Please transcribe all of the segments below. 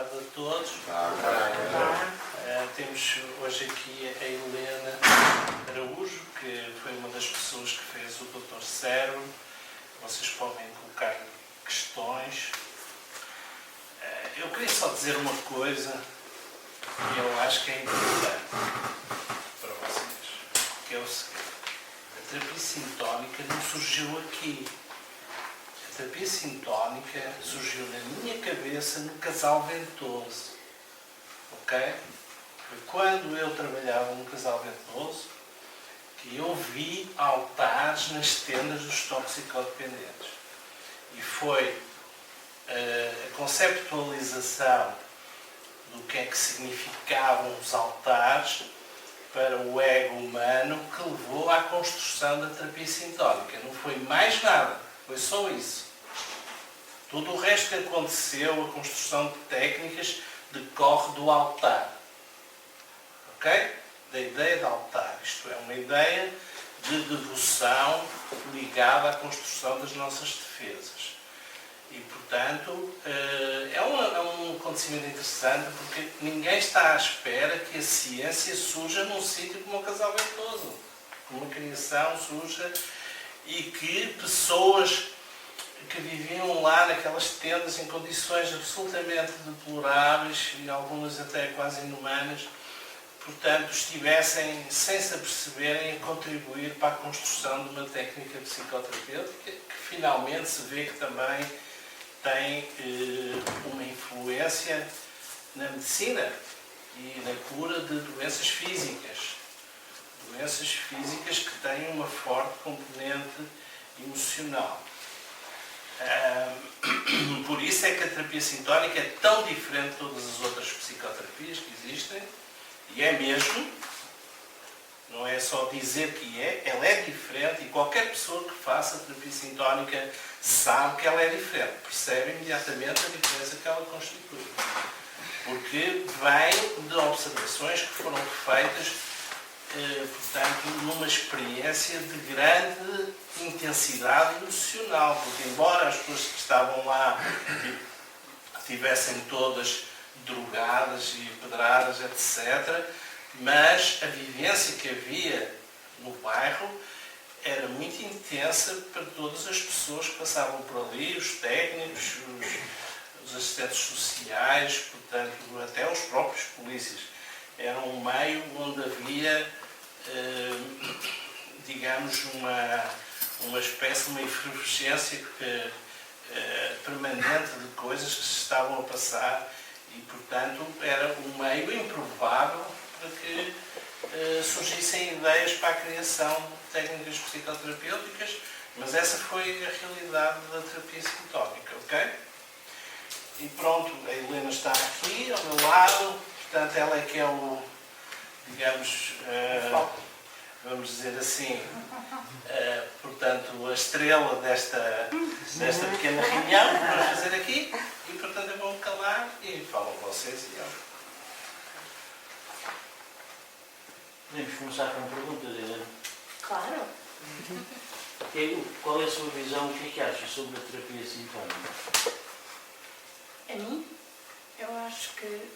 tarde a todos. Temos hoje aqui a Helena Araújo, que foi uma das pessoas que fez o Dr. Cérebro. Vocês podem colocar questões. Eu queria só dizer uma coisa que eu acho que é importante para vocês, que é o seguinte: a terapia sintónica não surgiu aqui. A terapia sintónica surgiu na minha cabeça no Casal Ventoso. Ok? Foi quando eu trabalhava no Casal Ventoso que eu vi altares nas tendas dos toxicodependentes. E foi a conceptualização do que é que significavam os altares para o ego humano que levou à construção da terapia sintónica. Não foi mais nada, foi só isso. Tudo o resto que aconteceu, a construção de técnicas, decorre do altar. Ok? Da ideia de altar. Isto é, uma ideia de devoção ligada à construção das nossas defesas. E, portanto, é um acontecimento interessante porque ninguém está à espera que a ciência surja num sítio como o Casal Ventoso. Uma criação surja e que pessoas que viviam lá naquelas tendas em condições absolutamente deploráveis e algumas até quase inumanas, portanto, estivessem, sem se aperceberem, a contribuir para a construção de uma técnica psicoterapêutica que finalmente se vê que também tem uma influência na medicina e na cura de doenças físicas. Doenças físicas que têm uma forte componente emocional. Por isso é que a terapia sintónica é tão diferente de todas as outras psicoterapias que existem, e é mesmo, não é só dizer que é, ela é diferente, e qualquer pessoa que faça terapia sintónica sabe que ela é diferente, percebe imediatamente a diferença que ela constitui. Porque vem de observações que foram feitas, portanto, numa experiência de grande intensidade emocional, porque embora as pessoas que estavam lá estivessem todas drogadas e pedradas, etc., mas a vivência que havia no bairro era muito intensa para todas as pessoas que passavam por ali, os técnicos, os assistentes sociais, portanto, até os próprios polícias. Era um meio onde havia, digamos, uma espécie de uma efervescência permanente de coisas que se estavam a passar e, portanto, era um meio improvável para que surgissem ideias para a criação de técnicas psicoterapêuticas, mas essa foi a realidade da terapia sintónica, ok? E pronto, a Helena está aqui ao meu lado, portanto, ela é que é o, digamos, vamos dizer assim, portanto, a estrela desta pequena reunião que vamos fazer aqui, e portanto eu vou-me calar e falo com vocês e eu. Podemos começar com perguntas, Helena? Claro. Qual é a sua visão, o que é que acha sobre a terapia sintónica? A mim, eu acho que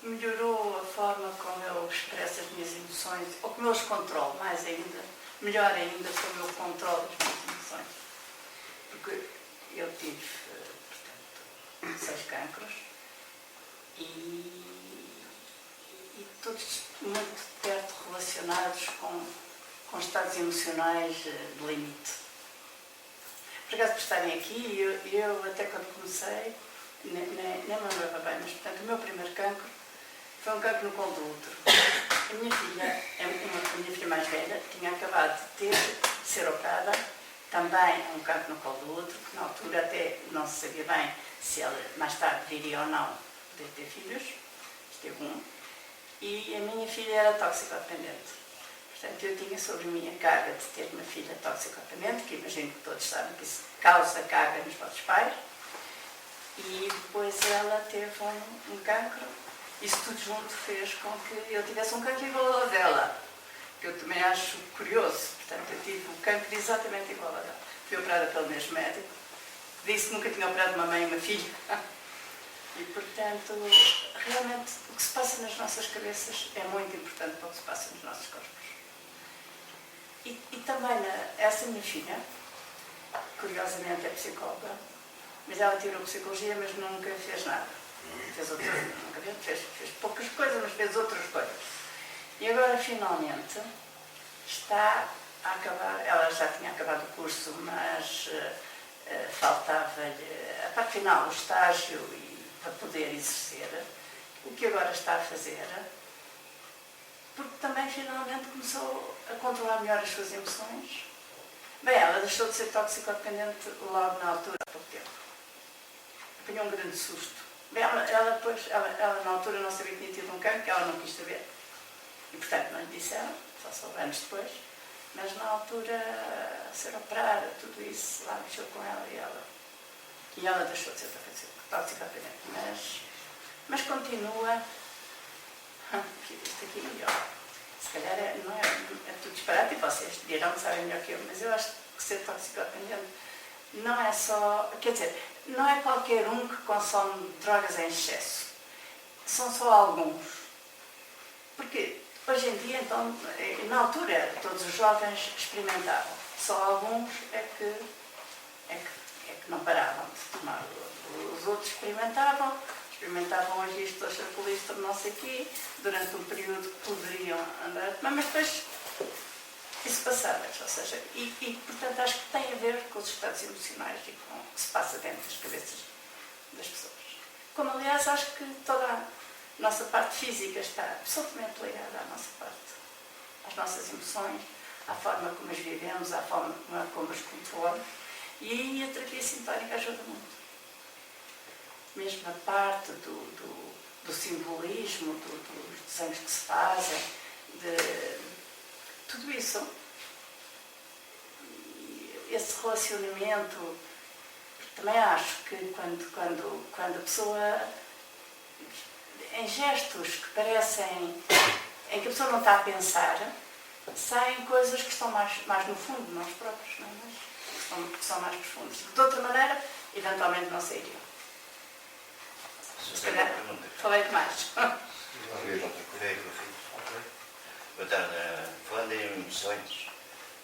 melhorou a forma como eu expresso as minhas emoções, ou como eu as controlo, mais ainda, melhor ainda sobre o controle das minhas emoções. Porque eu tive, portanto, 6 cancros e todos muito perto relacionados com estados emocionais de limite. Por acaso, por estarem aqui, eu até quando comecei, nem me lembrava bem, mas portanto o meu primeiro cancro foi um cancro no colo do útero. A minha filha, a minha filha mais velha, tinha acabado de ser operada, também um cancro no colo do útero, que na altura até não se sabia bem se ela mais tarde viria ou não poder ter filhos, esteve um, e a minha filha era toxicodependente. Portanto, eu tinha sobre mim a carga de ter uma filha toxicodependente, que imagino que todos sabem que isso causa carga nos vossos pais, e depois ela teve um cancro. Isso tudo junto fez com que eu tivesse um cancro igual ao dela, que eu também acho curioso. Portanto, eu tive um cancro exatamente igual ao dela. Fui operada pelo mesmo médico, disse que nunca tinha operado uma mãe e uma filha. E, portanto, realmente o que se passa nas nossas cabeças é muito importante para o que se passa nos nossos corpos. E também essa minha filha, curiosamente é psicóloga, mas ela tirou psicologia, mas nunca fez nada. Fez outras, nunca fez poucas coisas, mas fez outras coisas. E agora, finalmente, está a acabar, ela já tinha acabado o curso, mas faltava-lhe a parte final, o estágio, para poder exercer, o que agora está a fazer, porque também finalmente começou a controlar melhor as suas emoções. Bem, ela deixou de ser toxicodependente logo na altura, há pouco tempo. Apanhou um grande susto. Bem, ela na altura não sabia que tinha tido um cancro, que ela não quis saber. E portanto não lhe disseram, só soube anos depois. Mas na altura, a ser operada, tudo isso, lá mexeu com ela e ela deixou de ser toxicodependente. Mas continua. Isto aqui, ó, se calhar não é tudo disparate e vocês dirão que sabem melhor que eu, mas eu acho que ser toxicodependente não é só. Quer dizer, não é qualquer um que consome drogas em excesso. São só alguns. Porque hoje em dia, então, na altura, todos os jovens experimentavam. Só alguns é que não paravam de tomar. Os outros experimentavam hoje isto, hoje aquilo, isto, não sei o quê, durante um período que poderiam andar a tomar, mas depois isso passava. Ou seja, portanto, acho que tem a ver com os estados emocionais e com o que se passa dentro das cabeças das pessoas. Como, aliás, acho que toda a nossa parte física está absolutamente ligada à nossa parte, às nossas emoções, à forma como as vivemos, à forma como as controlamos. E aí a terapia sintónica ajuda muito. Mesmo a parte do simbolismo, dos desenhos que se fazem, de tudo isso. Esse relacionamento, também acho que quando a pessoa, em gestos que parecem, em que a pessoa não está a pensar, saem coisas que estão mais no fundo de nós próprios, não é? Que são mais profundas. De outra maneira, eventualmente não sairiam. Se calhar, falei demais. Boa tarde. Falando em emoções,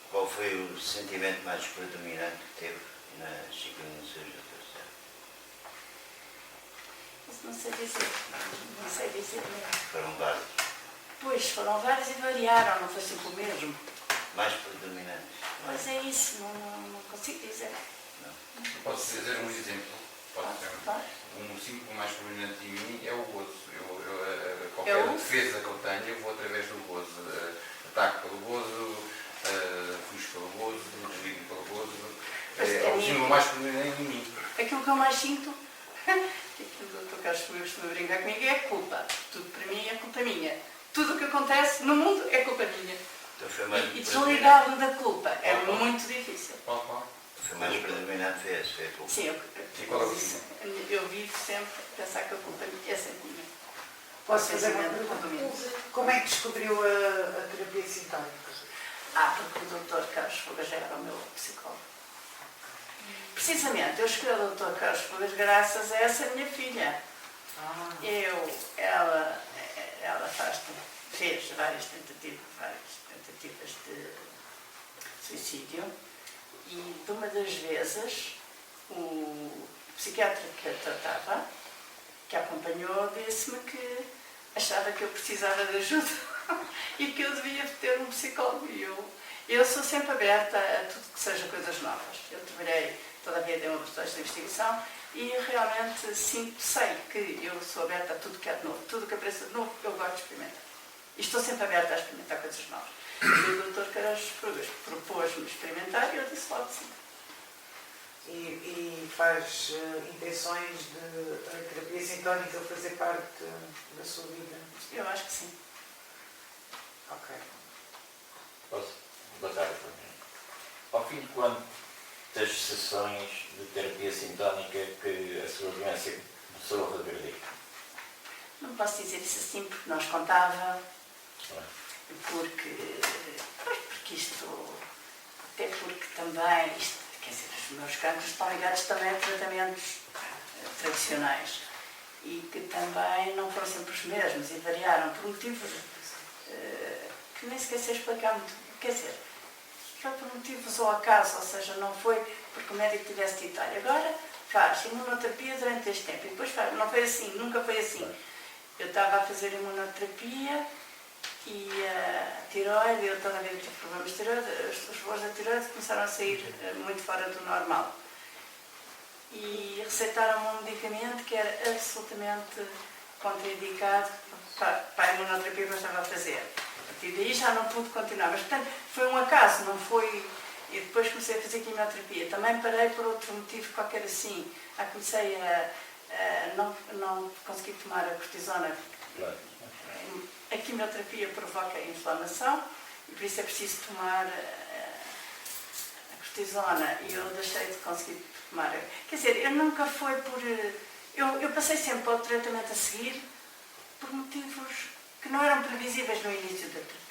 qual foi o sentimento mais predominante que teve nas ciclonizações do terceiro? Isso não sei dizer mesmo. Foram vários. Pois, foram vários e variaram, não foi sempre o mesmo. Mais predominantes. Mas é isso, não consigo dizer. Não. Posso dizer um exemplo? Pode ser. Pode. Um símbolo mais prominente em mim é o gozo. Qualquer defesa que eu tenho, eu vou através do gozo. Ataco pelo gozo, fujo pelo gozo, desligo pelo gozo. É o símbolo mais prominente em mim. Aquilo que eu mais sinto, que o Dr. Carlos costuma brincar comigo, é a culpa. Tudo para mim é culpa minha. Tudo o que acontece no mundo é culpa minha. Então foi mais E desligar-me da culpa é muito difícil. Qual? Foi mais predominante, foi esse, foi a culpa. Sim, eu vivo sempre a pensar que a culpa é sempre minha. Posso fazer uma pergunta? Como é que descobriu a terapia sintónica? Porque o Dr. Carlos Fugas já era o meu psicólogo. Precisamente, eu escolhi o Dr. Carlos Fugas graças a essa minha filha. Ela fez várias tentativas de suicídio e de uma das vezes o psiquiatra que a tratava, que a acompanhou, disse-me que achava que eu precisava de ajuda e que eu devia ter um psicólogo. E eu sou sempre aberta a tudo que seja coisas novas. Eu trabalhei toda a vida em laboratórios de investigação e realmente sei que eu sou aberta a tudo que é de novo. Tudo que apareça de novo, eu gosto de experimentar. E estou sempre aberta a experimentar coisas novas. E o Dr. Carlos Fugas propôs-me experimentar e eu disse logo sim. E faz intenções de a terapia sintónica fazer parte da sua vida? Eu acho que sim. Ok. Posso? Boa tarde. Ao fim de quantas sessões de terapia sintónica que a sua doença começou a regredir? Não posso dizer isso assim porque nós contava, porque isto, até porque também, quer dizer, os meus cancros estão ligados também a tratamentos tradicionais. e que também não foram sempre os mesmos e variaram por motivos que nem sequer sei explicar muito. Quer dizer, foi por motivos ao acaso, ou seja, não foi porque o médico tivesse dito, olha, agora faz imunoterapia durante este tempo e depois faz. Não foi assim, nunca foi assim. Eu estava a fazer imunoterapia e a tiroide, eu toda a vida tive problemas de tiroide, os valores da tiroide começaram a sair muito fora do normal. E receitaram-me um medicamento que era absolutamente contraindicado para a imunoterapia que eu estava a fazer. A partir daí já não pude continuar, mas portanto foi um acaso, não foi... E depois comecei a fazer quimioterapia. Também parei por outro motivo qualquer assim. Comecei a não conseguir tomar a cortisona. A quimioterapia provoca inflamação e por isso é preciso tomar a cortisona e eu deixei de conseguir tomar. Quer dizer, eu nunca foi por... Eu passei sempre para o tratamento a seguir por motivos que não eram previsíveis no início da terapia.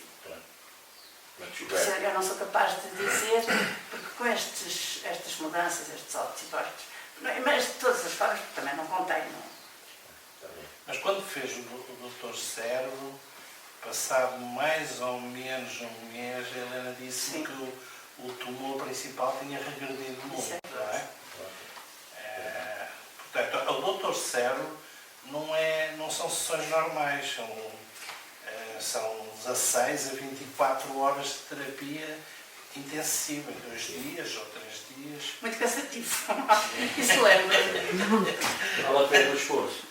Eu não sou capaz de dizer, porque com estas mudanças, estes altos e baixos, mas de todas as formas, também não contei. Não. Mas quando fez o Dr. Cérebro, passado mais ou menos um mês, a Helena disse Sim. que o tumor principal tinha regredido muito, não é? Portanto, o Dr. Cérebro não são sessões normais, são 16 a 24 horas de terapia intensiva, 2 dias ou 3 dias. Muito cansativo. Isso lembra. Vale a pena o esforço.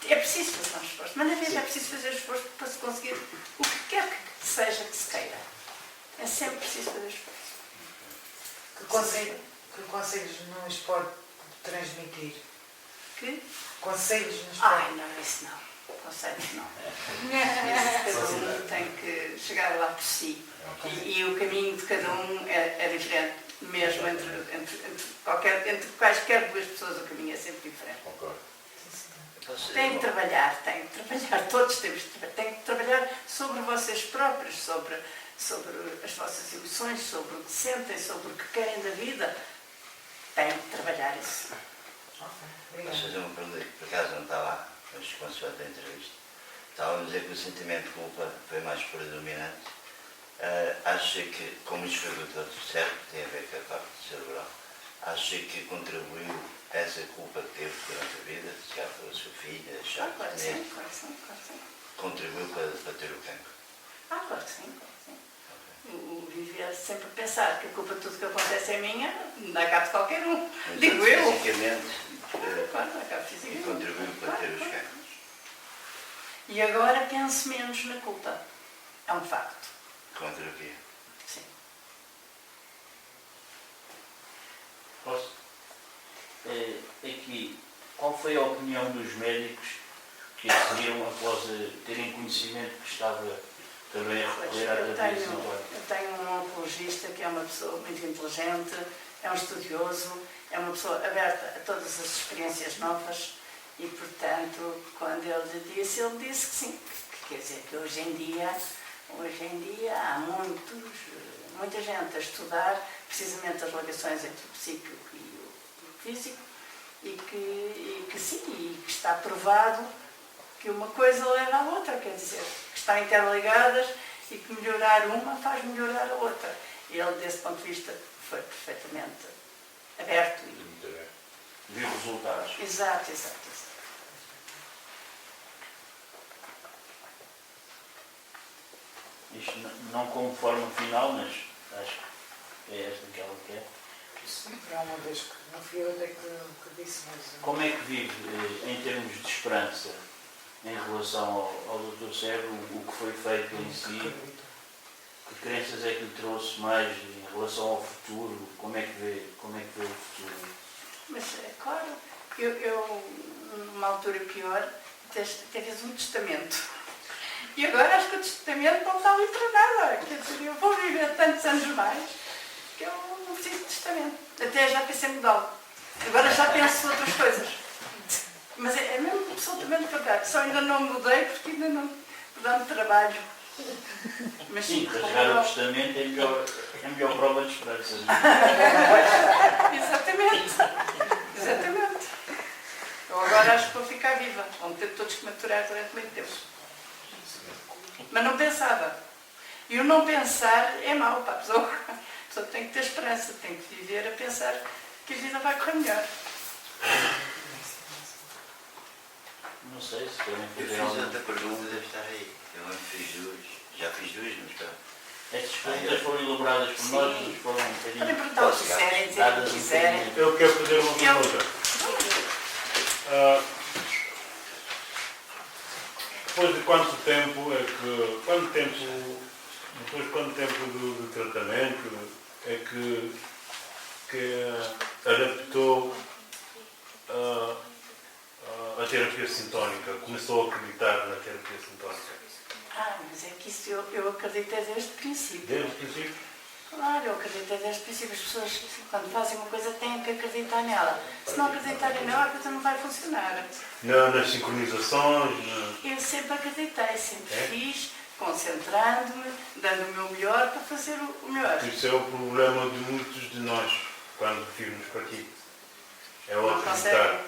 É preciso fazer um esforço, mas na vez é preciso fazer esforço para se conseguir o que quer que seja que se queira. É sempre preciso fazer esforço. Que conselhos nos pode transmitir? Que? Conselhos nos pode... Ai, não, isso não. Conselhos não. Cada um tem que chegar lá por si. E o caminho de cada um é diferente. Mesmo entre quaisquer duas pessoas, o caminho é sempre diferente. Tem que trabalhar, todos temos que trabalhar. Tem que trabalhar sobre vocês próprios, sobre as vossas emoções, sobre o que sentem, sobre o que querem da vida. Tem que trabalhar isso. Posso fazer uma pergunta que por acaso não está lá, mas consoante a entrevista. Estava a dizer que o sentimento de culpa foi mais predominante. Acha que, como isto foi do todo certo, tem a ver com a parte cerebral, acha que contribuiu essa culpa que teve durante a vida, se já foi a sua filha, já Claro que sim, claro que sim. contribuiu para ter o cancro? Claro que sim. O viver sempre a pensar que a culpa de tudo que acontece é minha, não dá cabo de qualquer um. Mas, Digo eu. fisicamente, Claro, dá cabo fisicamente. contribuiu para ter os cancros. E agora penso menos na culpa. É um facto. Com a terapia. Sim. Posso? Aqui, qual foi a opinião dos médicos que a seguiram após terem conhecimento que estava também a recorrer à terapia sintónica? Eu tenho um oncologista que é uma pessoa muito inteligente, é um estudioso, é uma pessoa aberta a todas as experiências novas e, portanto, quando ele disse que sim. Quer dizer que hoje em dia há muita gente a estudar precisamente as ligações entre o psíquico e o físico e que sim, e que está provado que uma coisa leva à outra, quer dizer, que estão interligadas e que melhorar uma faz melhorar a outra. E ele, desse ponto de vista, foi perfeitamente aberto. Viu resultados. Exato. Isto não como forma final, mas acho que é esta aquela que é. Sim, é uma vez que não fui eu até que disse, mas... Como é que vive, em termos de esperança, em relação ao Dr. Cérebro, o que foi feito em si? Que crenças é que lhe trouxe mais em relação ao futuro? Como é que vê o futuro? Mas, é claro, eu numa altura pior, até fiz um testamento. E agora acho que o testamento não está ali para nada. Quer dizer, eu vou viver tantos anos mais que eu não preciso de testamento. Até já pensei em mudá-lo. Agora já penso outras coisas. Mas é mesmo absolutamente verdade. Só ainda não mudei porque ainda não dá-me trabalho. Mas sim, rasgar o testamento é a melhor prova de esperança. Exatamente. Eu agora acho que vou ficar viva. Vão ter todos que maturar durante muito tempo. Mas não pensava. E o não pensar é mau para a pessoa. A pessoa tem que ter esperança, tem que viver a pensar que a vida vai correr melhor. Não sei se querem Eu fazer fiz alguma outra pergunta, deve estar aí. Eu não fiz duas. Já fiz duas, mas pronto. Estas perguntas foram elaboradas por nós, mas foram um Podem bocadinho perguntar o que quiserem, dizer o dadas que um quiserem. bocadinho. Eu quero fazer uma pergunta. Depois de quanto tempo do tratamento é que adaptou a terapia sintónica, começou a acreditar na terapia sintónica? Mas é que isso eu acreditei desde o princípio. Desde o princípio? Claro, eu acreditei desde o princípio. As pessoas, quando fazem uma coisa, têm que acreditar nela. Se não acreditarem nela, a coisa não vai funcionar. Nas sincronizações? Eu sempre acreditei, sempre fiz, concentrando-me, dando o meu melhor para fazer o melhor. Isso é o problema de muitos de nós, quando virmos para aqui. É o Não acreditar conseguem.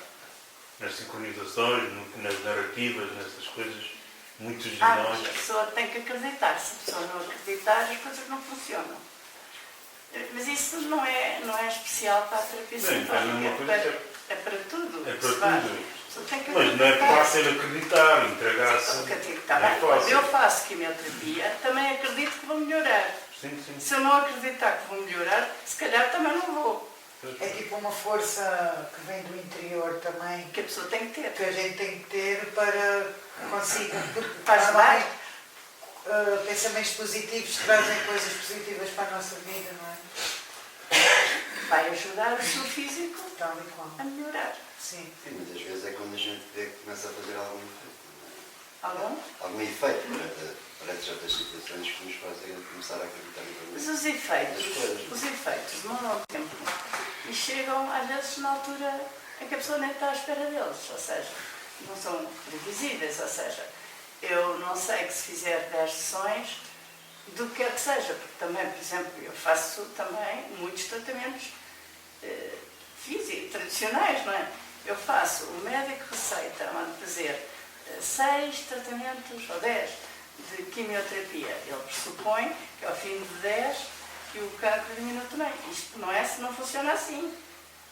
nas sincronizações, nas narrativas, nessas coisas. Muitos de Mas nós... a pessoa tem que acreditar. Se a pessoa não acreditar, as coisas não funcionam. Mas isso não é especial para a terapia Bem, sintónica. É para tudo. É que para se faz. tudo. A pessoa tem que Mas não é acreditar. fácil acreditar, entregar-se. Porque eu digo, está Não é bem, quando fácil. eu faço quimioterapia, também acredito que vou melhorar. Sim, sim. Se eu não acreditar que vou melhorar, se calhar também não vou. É tipo uma força que vem do interior também, Que a pessoa tem que ter. que a gente tem que ter para conseguir. Porque Faz normalmente, pensamentos positivos trazem coisas positivas para a nossa vida, não é? Vai ajudar o seu físico Tal e qual. a melhorar. Sim. Sim, muitas vezes é quando a gente vê que começa a fazer algum efeito. Algum? Algum efeito perante certas situações que nos fazem começar a acreditar em Mas coisas. os efeitos demoram tempo. E chegam, às vezes, na altura em que a pessoa nem está à espera deles. Ou seja, não são previsíveis. Ou seja, eu não sei que se fizer 10 sessões, do que quer que seja. Porque também, por exemplo, eu faço também muitos tratamentos físicos, tradicionais, não é? Eu faço, o médico receita, manda fazer 6 tratamentos ou 10 de quimioterapia. Ele pressupõe que ao fim de 10 que o cancro diminui também. Isto não é se não funciona assim.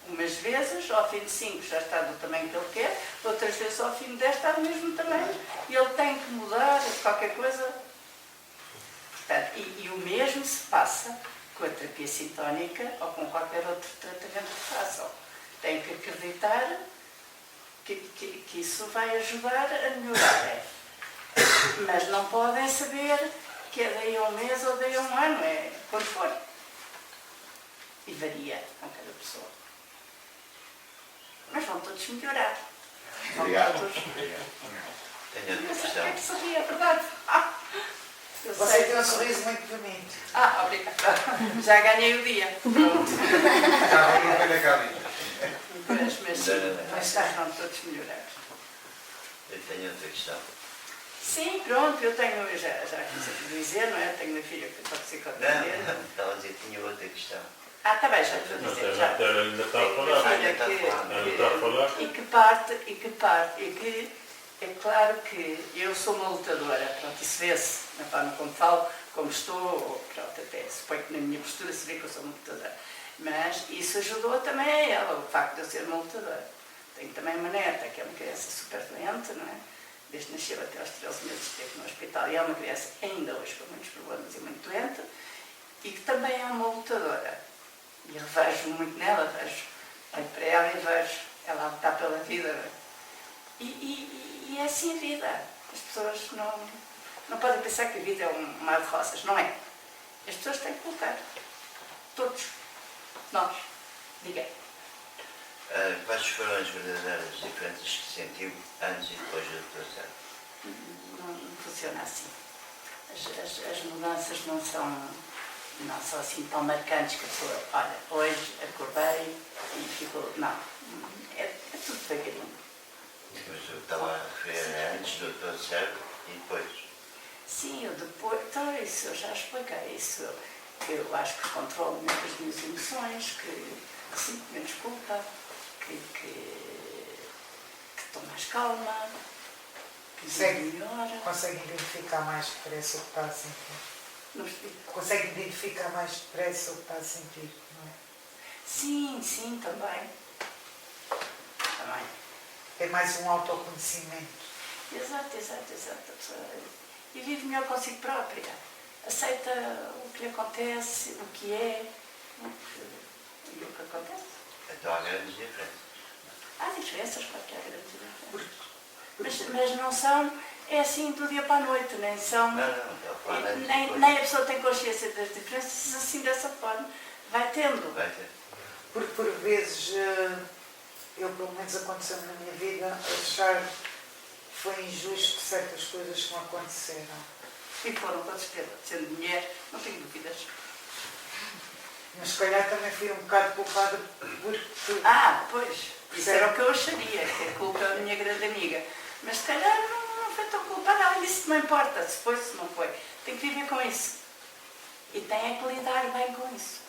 Umas vezes, ao fim de 5 já está do tamanho que ele quer, outras vezes ao fim de 10 está do mesmo tamanho. E ele tem que mudar qualquer coisa. Portanto, e o mesmo se passa com a terapia sintónica ou com qualquer outro tratamento que façam. Tem que acreditar que isso vai ajudar a melhorar. Mas não podem saber que é daí a um mês ou daí a um ano, é quando for. E varia com cada pessoa. Mas vão todos melhorar. Vão Obrigado. todos. Tenho outra Eu sei questão. que é que sorri, é verdade. Eu Você sei. tem um sorriso muito bonito. Obrigada. Já ganhei o dia. Pronto. Já não foi na cabine. Mas sim, mas vão todos melhorar. Eu tenho outra questão. Sim, pronto, eu já quis dizer, não é? Tenho uma filha que é toxicodependente. Não, estava a dizer que tinha outra questão. Está bem, já estou a Não, dizer. Já. ainda está a Tenho uma falar. filha Ainda está a falar. Ainda está a falar. e que é claro que eu sou uma lutadora, pronto, isso vê-se na forma como falo, como estou, ou, pronto, até suponho que na minha postura se vê que eu sou uma lutadora. Mas isso ajudou também a ela, o facto de eu ser uma lutadora. Tenho também uma neta, que é uma criança super doente, não é? Desde que nasceu até aos 13 meses esteve no hospital e é uma criança ainda hoje com muitos problemas e muito doente, e que também é uma lutadora. E eu vejo muito nela, olho para ela e vejo ela a lutar pela vida. E é assim a vida. As pessoas não podem pensar que a vida é um mar de rosas, não é? As pessoas têm que lutar. Todos. Nós. Diga. Quais foram as verdadeiras diferenças que sentiu antes e depois do Dr. Sérgio? Não funciona assim. As mudanças não são assim tão marcantes que a pessoa, olha, hoje acordei e ficou. Não. É tudo devagarinho. Mas eu estava a referir antes do Dr. Sérgio e depois. Sim, eu depois. Então, isso eu já expliquei. Isso eu acho que controlo melhor as minhas emoções, que sinto menos culpa, que estou mais calma, que Consegue. vivo melhor. Consegue identificar mais depressa o que está a sentir. Não percebi. Consegue identificar mais depressa o que está a sentir, não é? Sim, sim, também. Também. É mais um autoconhecimento. Exato, exato, exato. A pessoa- E vive melhor consigo própria. Aceita o que lhe acontece, o que é, e o que acontece. Então há grandes diferenças. Há diferenças, claro que há grandes diferenças. Mas não são, é assim do dia para a noite, nem são. Não, estou a falar das Nem coisas. a pessoa tem consciência das diferenças, assim dessa forma. Vai tendo. Vai ter. Porque por vezes, eu pelo menos aconteceu na minha vida, achar que foi injusto certas coisas que não aconteceram. E foram, com certeza, sendo mulher, não tenho dúvidas. Mas se calhar também fui um bocado culpada porque Ah, pois, isso era o que eu acharia, que a culpa é a minha grande amiga. Mas se calhar não foi tão culpada, além disso não importa, se foi, se não foi. Tem que viver com isso. E tem é que lidar bem com isso.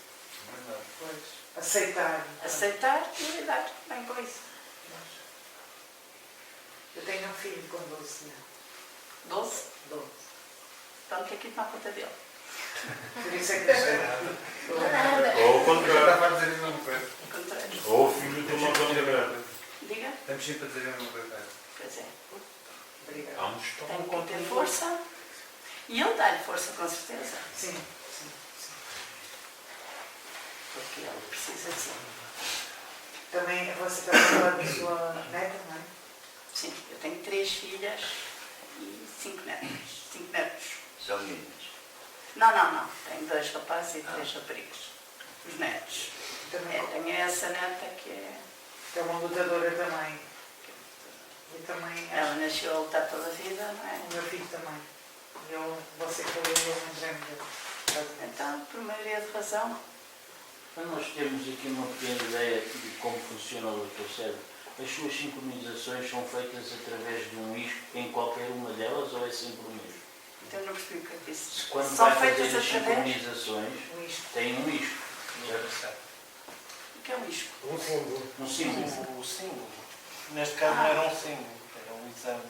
pois, aceitar. Aceitar e lidar bem com isso. Eu tenho um filho com 12 anos. 12? 12. Pronto, que aqui toma conta dele. Por isso é que eu sei. Ou o Eu contrário. estava a dizer a mesma coisa. Ao contrário. Ou o filho de uma família. Diga? Estamos sempre a dizer a mesma coisa. Pois é. Obrigada. Há um estão Tem que ter força. E ele dá-lhe força, com certeza. Sim, sim, sim. Porque ele precisa de si. Também você está a falar da sua neta, não é? Sim, eu tenho 3 filhas e 5 netos. 5 netos. São meninas. Não. Tenho 2 rapazes e 3 raparigas. Os netos. Também, Tenho essa neta que é... que é uma lutadora também. E também Ela nasceu a lutar toda a vida, não é? o meu filho também. Você falou e eu lembrei-me. Então, por maioria de razão, Para nós termos aqui uma pequena ideia de como funciona o teu cérebro, as suas sincronizações são feitas através de um isco em qualquer uma delas ou é sempre o mesmo? então não percebi o que é isso. Quando São vai fazer feitas as através... sincronizações, Isto. tem um isco, certo? O que é um isco? Um símbolo. O símbolo. Neste caso não era um símbolo, era um exame.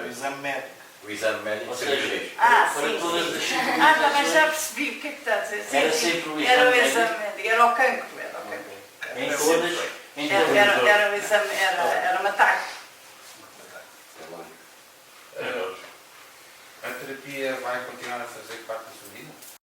O exame médico. O exame médico Ou seria seja, isto. Ah, para sim, todas sim. as Também já sincronizações, percebi o que é que está a dizer. Sim, era sim. sempre o Era o exame exame médico, era o cancro. Era o cancro. em todas, em Era todas. o exame, era um ataque. É longo. A terapia vai continuar a fazer parte da sua vida?